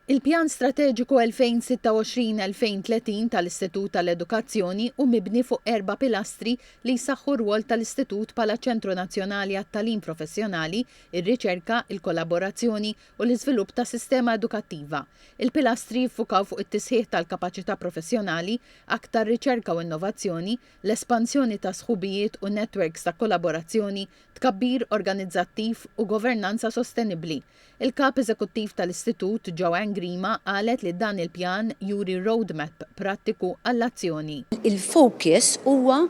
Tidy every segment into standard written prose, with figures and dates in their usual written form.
Il-Pjan Strateġiku 2026-2030 tal-Istitut tal-Edukazzjoni u mibni fuq 4 pilastri li jsaħħu r-rwol tal-Istitut bħala ċentru nazzjonali għat-tagħlim professjonali, ir-riċerka, il-kollaborazzjoni u l-iżvilupp ta' sistema edukattiva. Il-pilastri jiffukaw fuq it-tisħiħ tal-kapaċità professjonali, aktar riċerka u innovazzjoni, l-espansjoni ta' sħubijiet u netwerks ta' kollaborazzjoni, tkabbir organizzattiv u governanza sostenibbli. Il-kap eżekuttiv tal-Istitut Joanne Grima qalet li dan il-pjan juri roadmap prattiku għall-azzjoni. Il-fokus huwa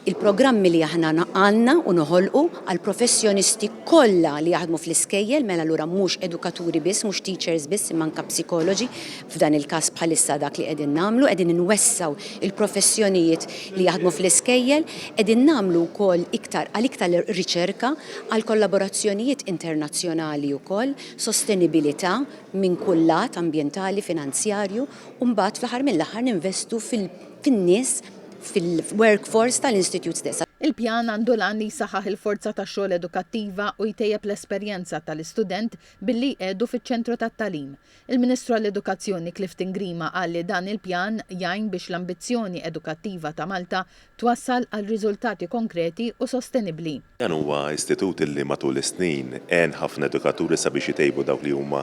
il-programmi li aħna għandna u noħolqu għal professjonisti kollha li jaħdmu fl-iskejjel, mela lura mhux edukaturi biss, mhux teachers biss, imma anke psikoloġi. F'dan il-każ bħalissa dak li qegħdin nagħmlu, qegħdin inwessaw il-professjonijiet li jaħdmu fl-iskejjel, qegħdin nagħmlu wkoll iktar riċerka għal kollaborazzjonijiet internazzjonali wkoll, sostenibilità minn kull lat ambjentali, finanzjarju, u mbagħad fl-aħħar mill-aħħar ninvestu fin-nies fil-workforce tal-Institute stessa. Il-pjan għandu lan li jsaħħaħ il-forza tax-xogħol edukattiva u jtejjeb l-esperjenza tal-istudent billi jqiegħdu fiċ-ċentru tat-tagħlim. Il-Ministru għall-Edukazzjoni Clifton Grima qal li dan il-pjan jgħin biex l-ambizzjoni edukattiva ta' Malta twassal għal riżultati konkreti u sostenibbli. Dan huwa istitut li matul is-snin għen ħafna edukaturi sabiex jtejbu dawk li huma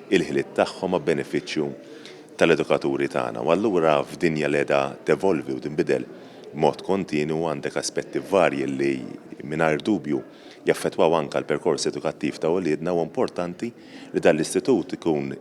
il-ħiliet tagħhom ma' benefiċċju tal-edukaturi tagħna. U allura f'dinja li qiegħda tevolvi u tinbidel mod kontinu għandek aspetti varji li mingħajr dubju jaffettwaw anke l-perkors edukattiv ta' wliedna u importanti li dal-istitut ikun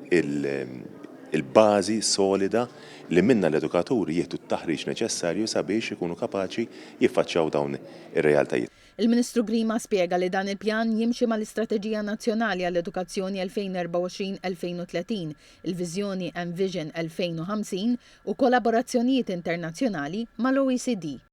il-bażi solida li minna l-edukaturi jieħdu t-taħriġ neċessarju sabiex ikunu kapaċi jiffaċċjaw dawn ir-realtajiet. Il-Ministru Grima spjega li dan il-pjan jimxi mal-Istrateġija Nazzjonali għall-Edukazzjoni 2024-2030, il-Viżjoni Envision 2050 u kollaborazzjonijiet internazzjonali mal-OECD.